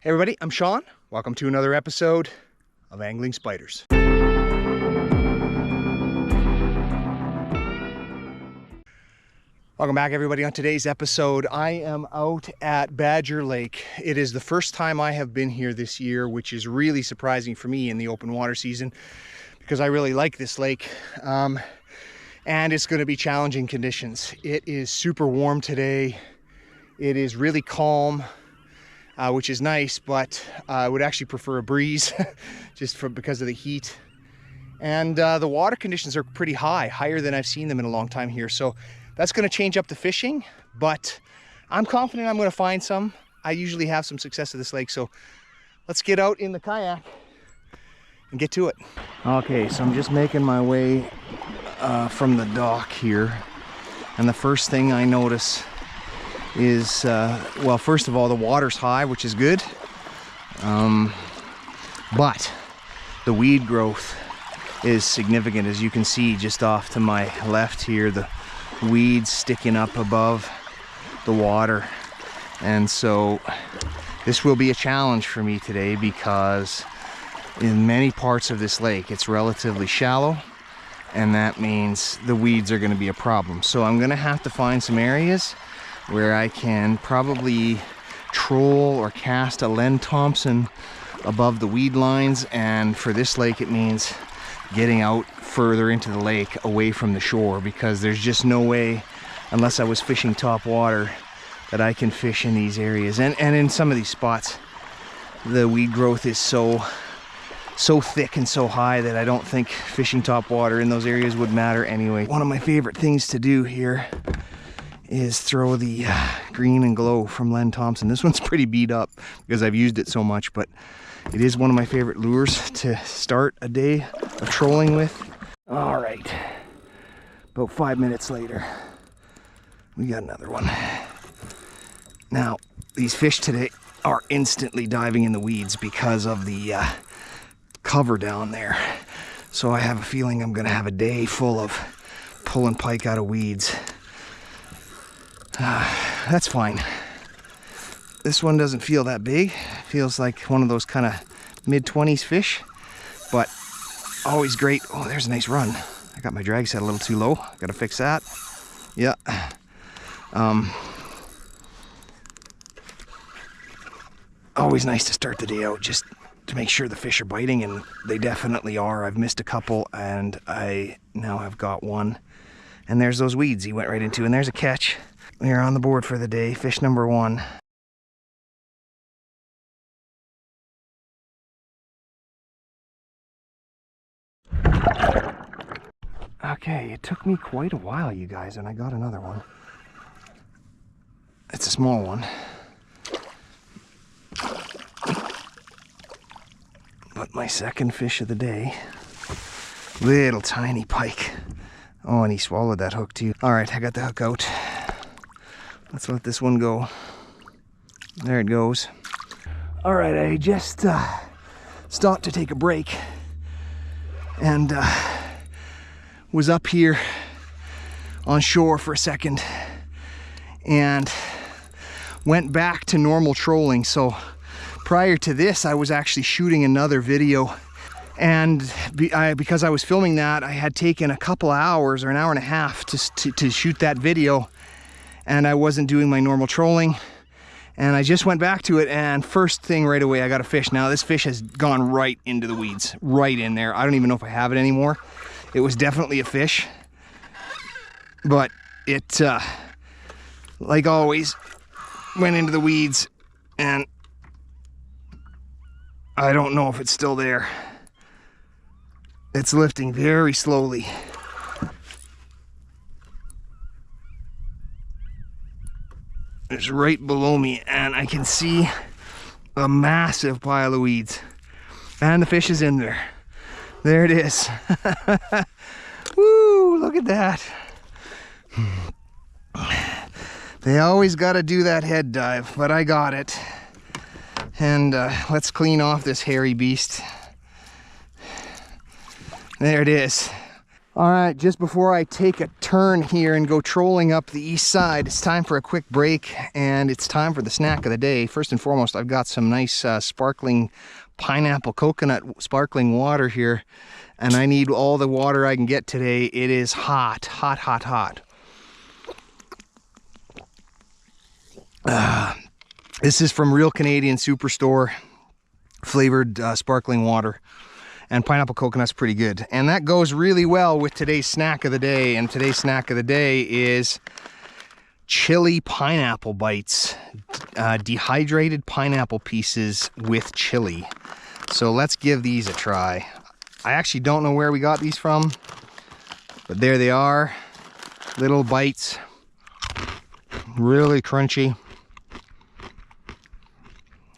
Hey everybody, I'm Sean. Welcome to another episode of Angling Spiders. Welcome back everybody. On today's episode, I am out at Badger Lake. It is the first time I have been here this year, which is really surprising for me in the open water season because I really like this lake. And it's going to be challenging conditions. It is super warm today. It is really calm. Which is nice, but I would actually prefer a breeze just because of the heat. And the water conditions are pretty high, higher than I've seen them in a long time here. So that's going to change up the fishing, but I'm confident I'm going to find some. I usually have some success at this lake, so let's get out in the kayak and get to it. Okay, so I'm just making my way from the dock here. And the first thing I notice is, well, first of all, the water's high, which is good. But the weed growth is significant, as you can see just off to my left here, the weeds sticking up above the water. And so this will be a challenge for me today because in many parts of this lake, it's relatively shallow, and that means the weeds are going to be a problem. So I'm going to have to find some areas where I can probably troll or cast a Len Thompson above the weed lines. And for this lake, it means getting out further into the lake away from the shore, because there's just no way, unless I was fishing top water, that I can fish in these areas. And in some of these spots, the weed growth is so thick and so high that I don't think fishing top water in those areas would matter anyway. One of my favorite things to do here is throw the green and glow from Len Thompson. This one's pretty beat up because I've used it so much, but it is one of my favorite lures to start a day of trolling with. All right, about 5 minutes later, we got another one. Now, these fish today are instantly diving in the weeds because of the cover down there. So I have a feeling I'm gonna have a day full of pulling pike out of weeds. That's fine. This one doesn't feel that big. It feels like one of those kind of mid-20s fish, but always great. Oh, there's a nice run. I got my drag set a little too low. Gotta fix that. Yeah. Always nice to start the day out just to make sure the fish are biting, and they definitely are. I've missed a couple and I now have got one. And there's those weeds he went right into, and there's a catch. We're on the board for the day, fish number 1. Okay, it took me quite a while, you guys, and I got another one. It's a small one. But my second fish of the day, little tiny pike. Oh, and he swallowed that hook too. All right, I got the hook out. Let's let this one go. There it goes. All right, I just stopped to take a break and was up here on shore for a second and went back to normal trolling. So prior to this, I was actually shooting another video, and because I was filming that, I had taken a couple hours or an hour and a half to shoot that video, and I wasn't doing my normal trolling, and I just went back to it, and first thing right away I got a fish. Now this fish has gone right into the weeds, right in there. I don't even know if I have it anymore. It was definitely a fish, but it like always went into the weeds, and I don't know if it's still there. It's lifting very slowly. It's right below me, and I can see a massive pile of weeds. And the fish is in there. There it is. Woo, look at that. They always got to do that head dive, but I got it. And let's clean off this hairy beast. There it is. All right, just before I take a turn here and go trolling up the east side, it's time for a quick break, and it's time for the snack of the day. First and foremost, I've got some nice sparkling pineapple coconut sparkling water here, and I need all the water I can get today. It is hot, hot, hot, hot. This is from Real Canadian Superstore, flavored sparkling water. And pineapple coconut's pretty good. And that goes really well with today's snack of the day. And today's snack of the day is chili pineapple bites. Dehydrated pineapple pieces with chili. So let's give these a try. I actually don't know where we got these from, but there they are. Little bites. Really crunchy.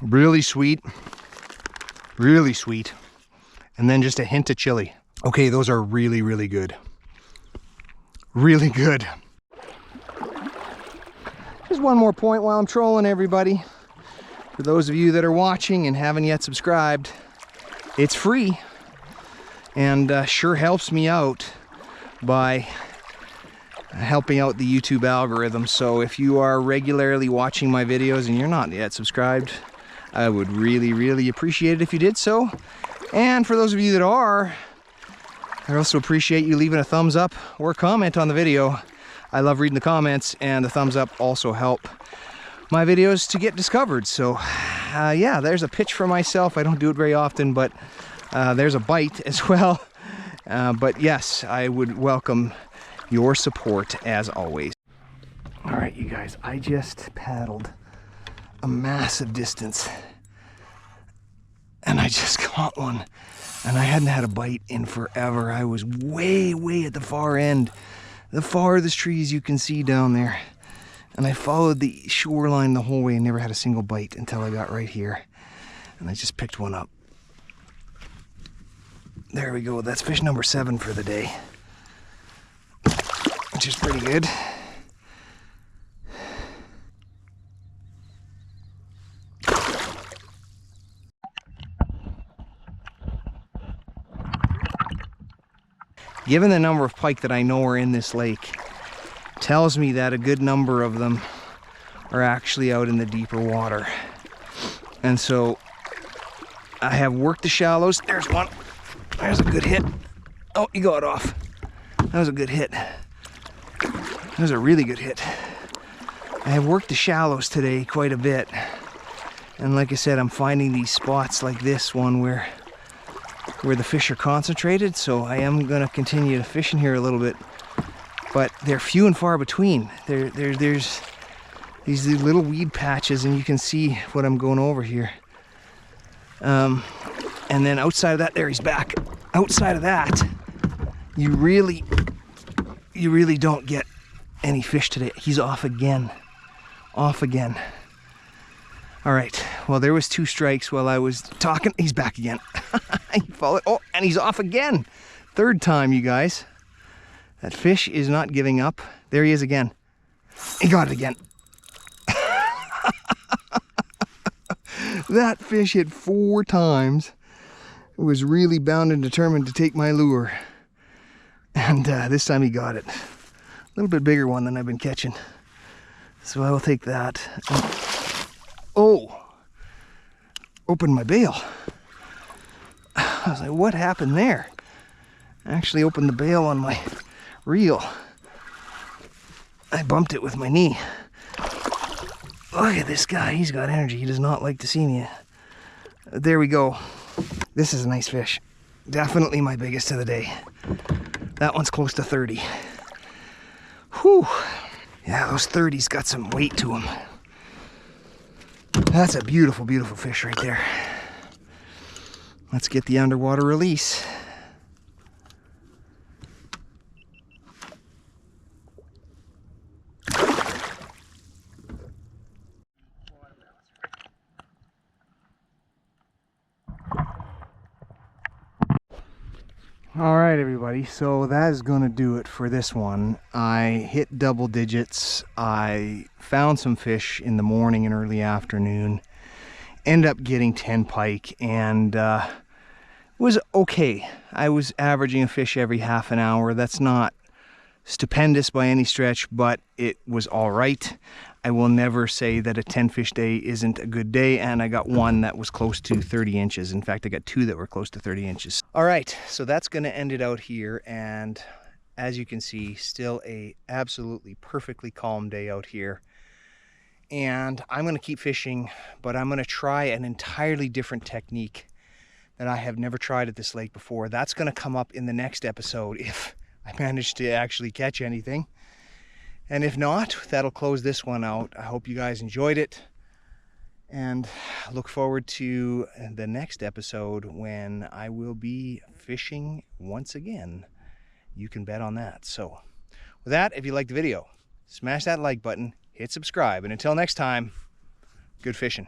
Really sweet. Really sweet. And then just a hint of chili. Okay, those are really, really good. Really good. Just one more point while I'm trolling everybody. For those of you that are watching and haven't yet subscribed, it's free. And sure helps me out by helping out the YouTube algorithm. So if you are regularly watching my videos and you're not yet subscribed, I would really, really appreciate it if you did so. And for those of you that are, I also appreciate you leaving a thumbs up or comment on the video. I love reading the comments, and the thumbs up also help my videos to get discovered. So yeah, there's a pitch for myself. I don't do it very often, but there's a bite as well. But yes, I would welcome your support as always. All right, you guys, I just paddled a massive distance, and I just caught one, and I hadn't had a bite in forever. I was way, way at the far end, the farthest trees you can see down there, and I followed the shoreline the whole way and never had a single bite until I got right here, and I just picked one up. There we go. That's fish number 7 for the day, which is pretty good. Given the number of pike that I know are in this lake, tells me that a good number of them are actually out in the deeper water. And so I have worked the shallows. There's one. There's a good hit. Oh, he got off. That was a good hit. That was a really good hit. I have worked the shallows today quite a bit. And like I said, I'm finding these spots like this one where the fish are concentrated, so I am going to continue to fish in here a little bit, but they're few and far between. There's these little weed patches, and you can see what I'm going over here. And then outside of that, there he's back. Outside of that, you really don't get any fish today. He's off again. Off again. All right, well, there was 2 strikes while I was talking. He's back again. He followed. Oh, and he's off again. 3rd time, you guys. That fish is not giving up. There he is again. He got it again. That fish hit 4 times. It was really bound and determined to take my lure. And this time he got it. A little bit bigger one than I've been catching. So I will take that. Oh, opened my bail. I was like, what happened there? I actually opened the bail on my reel. I bumped it with my knee. Look at this guy, he's got energy. He does not like to see me. There we go. This is a nice fish. Definitely my biggest of the day. That one's close to 30. Whew. Yeah, those 30s got some weight to them. That's a beautiful, beautiful fish right there. Let's get the underwater release. All right, everybody, so that is going to do it for this one. I hit double digits. I found some fish in the morning and early afternoon. Ended up getting 10 pike, and was okay. I was averaging a fish every half an hour. That's not stupendous by any stretch, but it was all right. I will never say that a 10 fish day isn't a good day, and I got one that was close to 30 inches. In fact, I got two that were close to 30 inches. All right, so that's gonna end it out here, and as you can see, still a absolutely perfectly calm day out here. And I'm gonna keep fishing, but I'm gonna try an entirely different technique that I have never tried at this lake before. That's gonna come up in the next episode if I manage to actually catch anything. And if not, that'll close this one out. I hope you guys enjoyed it, and look forward to the next episode when I will be fishing once again. You can bet on that. So with that, if you liked the video, smash that like button, hit subscribe, and until next time, good fishing.